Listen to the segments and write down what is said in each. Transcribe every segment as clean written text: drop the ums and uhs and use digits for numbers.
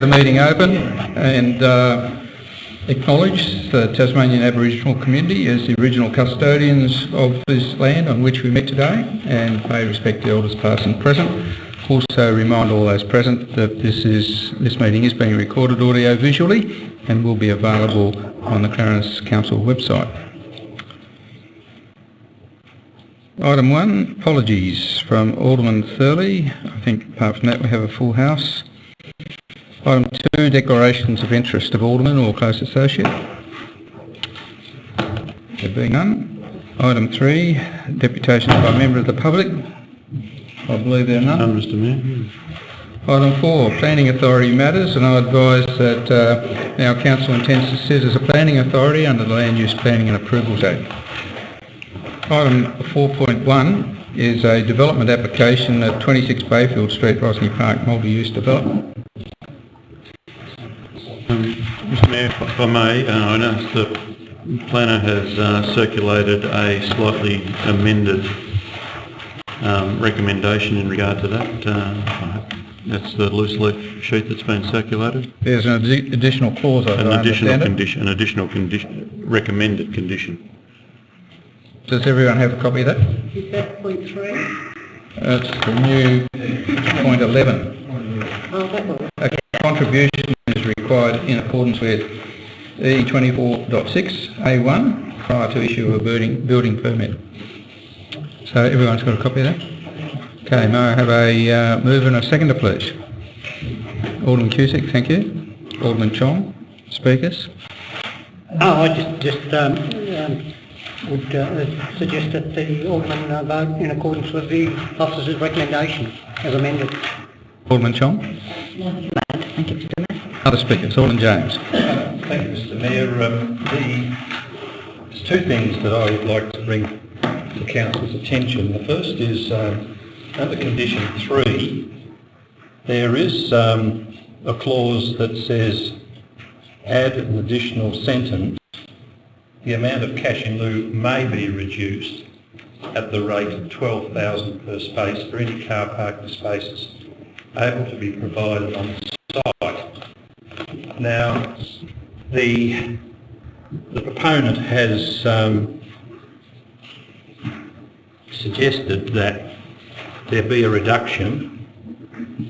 The meeting open and acknowledge the Tasmanian Aboriginal community as the original custodians of this land on which we meet today, and pay respect to elders past and present. Also remind all those present that this meeting is being recorded audio visually and will be available on the Clarence Council website. Item 1, apologies from Alderman Thurley. I think apart from that we have a full house. Item 2, declarations of interest of Alderman or close associate. There being none. Item 3, deputations by member of the public. I believe there are none. None, Mr Mayor. Item 4, planning authority matters, and I advise that our council intends to sit as a planning authority under the Land Use Planning and Approvals Act. Item 4.1 is a development application at 26 Bayfield Street, Rosny Park, multi-use development. Mr Mayor, if I may, I notice the planner has circulated a slightly amended recommendation in regard to that. That's the loose leaf sheet that's been circulated. There's an additional clause, an additional condition, recommended condition. Does everyone have a copy of that? Is that point 3? It's the new point 11. Oh, that one. A contribution is required in accordance with E24.6A1 prior to issue of a building permit. So everyone's got a copy of that? Okay, may I have a move and a seconder, please? Alderman Cusick, thank you. Alderman Chong, speakers. Oh, I just would suggest that the Alderman vote in accordance with the officer's recommendation as amended. Alderman Chong. Thank you, Mr Mayor. Other speakers. Alderman James. Thank you, Mr Mayor. There's two things that I would like to bring to Council's attention. The first is under condition 3, there is a clause that says add an additional sentence. The amount of cash in lieu may be reduced at the rate of $12,000 per space for any car parking spaces able to be provided on the site. Now, the proponent has suggested that there be a reduction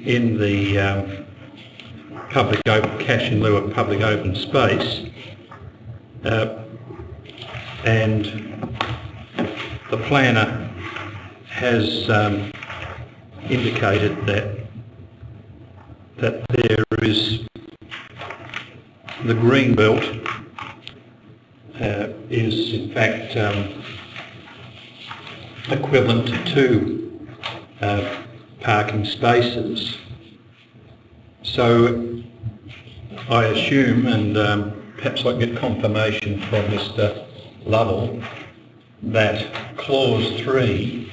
in the public open cash in lieu of public open space, and the planner has indicated that there is the green belt is in fact equivalent to 2 parking spaces. So I assume, and perhaps I can get confirmation from Mr Lovell, that clause 3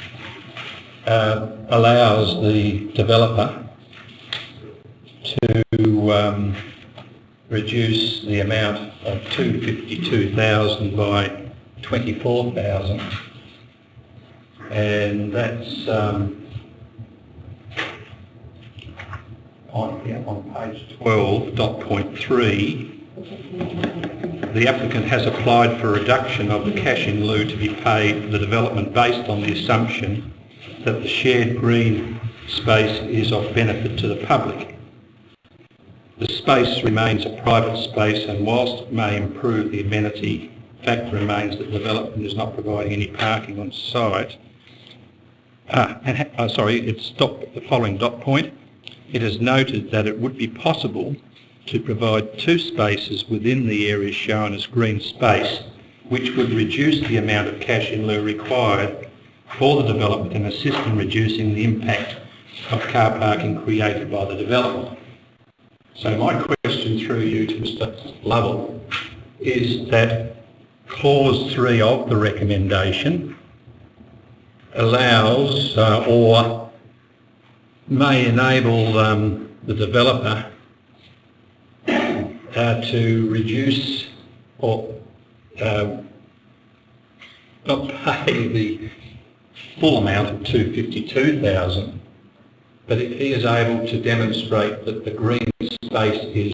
allows the developer to reduce the amount of 252,000 by 24,000, and that's on page 12.3. The applicant has applied for a reduction of the cash in lieu to be paid the development based on the assumption that the shared green space is of benefit to the public. The space remains a private space, and whilst it may improve the amenity, fact remains that development is not providing any parking on site. It's the following dot point. It is noted that it would be possible to provide 2 spaces within the area shown as green space, which would reduce the amount of cash in lieu required for the development and assist in reducing the impact of car parking created by the development. So my question through you to Mr Lovell is that clause 3 of the recommendation allows or may enable the developer to reduce or not pay the full amount of 252,000, but if he is able to demonstrate that the green space is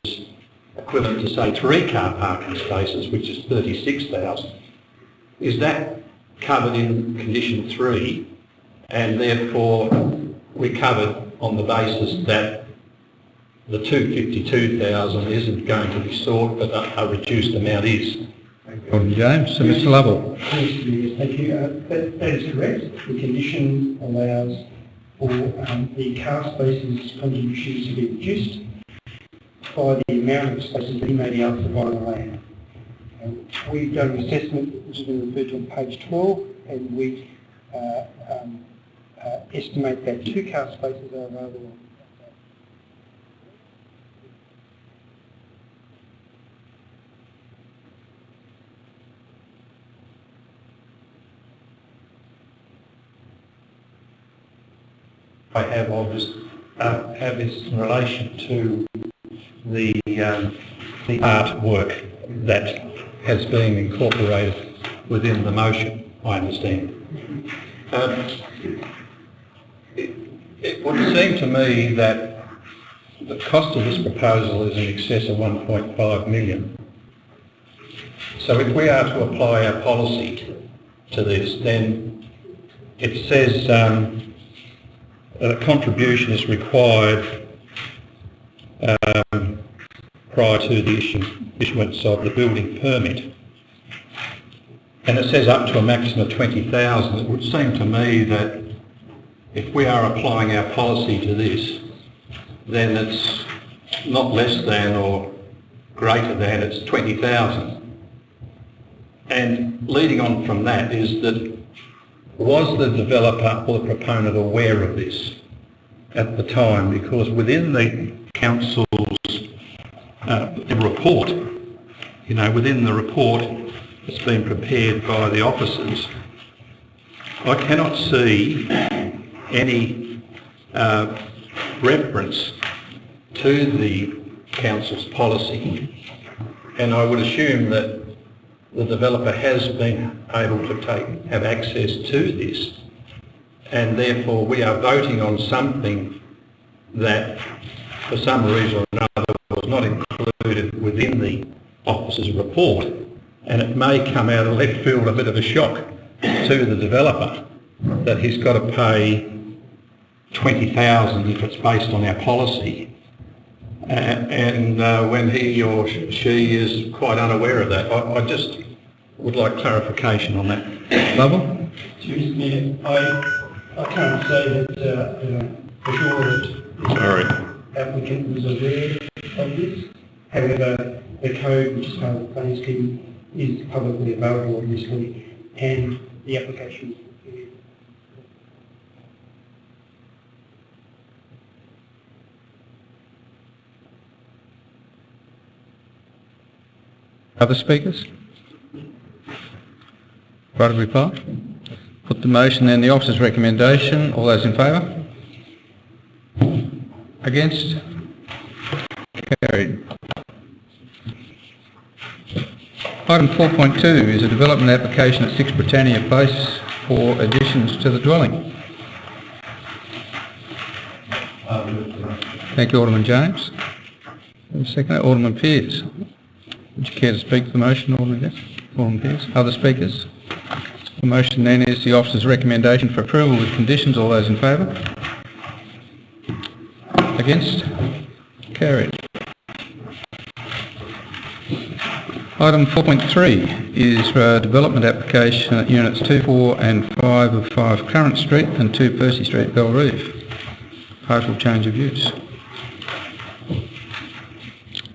equivalent to, say, 3 car parking spaces, which is 36,000. Is that covered in condition 3, and therefore we covered on the basis that the 252,000 isn't going to be sought, but a reduced amount is? Alderman James. So Mr Lovell. Thank you. That is correct. The condition allows for the car spaces contributions to be reduced by the amount of spaces that he may be able to buy on the land. We've done an assessment which has been referred to on page 12, and we estimate that 2 car spaces are available. I have is in relation to the artwork that has been incorporated within the motion, I understand. It would seem to me that the cost of this proposal is in excess of 1.5 million. So if we are to apply our policy to this, then it says that a contribution is required prior to the issuance of the building permit. And it says up to a maximum of 20,000. It would seem to me that if we are applying our policy to this, then it's not less than or greater than, it's 20,000. And leading on from that is that, was the developer or the proponent aware of this at the time? Because within the council's report, within the report that's been prepared by the officers, I cannot see any reference to the council's policy, and I would assume that the developer has been able to have access to this, and therefore we are voting on something that for some reason or another was not included within the officer's report, and it may come out of left field a bit of a shock to the developer that he's got to pay 20,000 if it's based on our policy, and when he or she is quite unaware of that. I just would like clarification on that. Lovell? Mr. Mayor, I can't say that for sure that the applicant was aware of this. However, the code, which is part of the planning scheme, is publicly available, obviously, and the application. Other speakers? Right of reply? Put the motion and the officer's recommendation. All those in favour? Against? Carried. Item 4.2 is a development application at 6 Britannia Place for additions to the dwelling. Thank you, Alderman James. Second, Alderman Pearce. Would you care to speak to the motion, Alderman Pearce? Other speakers? The motion then is the officer's recommendation for approval with conditions. All those in favour? Against? Carried. Item 4.3 is for a development application at units 2, 4 and 5 of 5 Clarence Street and 2 Percy Street, Belrive. Partial change of use.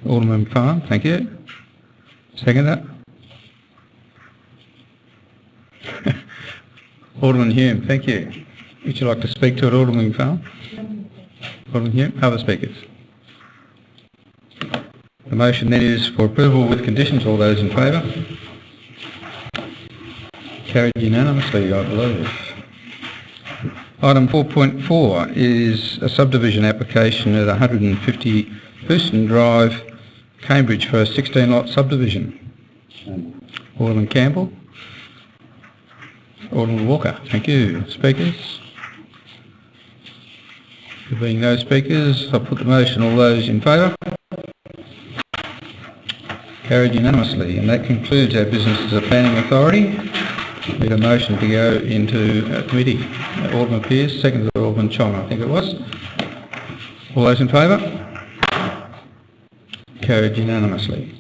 Alderman Farm, thank you. Second that. Alderman Hume, thank you. Would you like to speak to it, Alderman Farm? Alderman Hume, other speakers? The motion then is for approval with conditions. All those in favour? Carried unanimously, I believe. Item 4.4 is a subdivision application at 150 Houston Drive, Cambridge, for a 16-lot subdivision. Alderman Campbell. Alderman Walker, thank you. Speakers? There being no speakers, I'll put the motion. All those in favour? Carried unanimously. And that concludes our business as a planning authority. Need a motion to go into committee. Alderman Pearce, seconded by Alderman Chong, I think it was. All those in favour? Carried unanimously.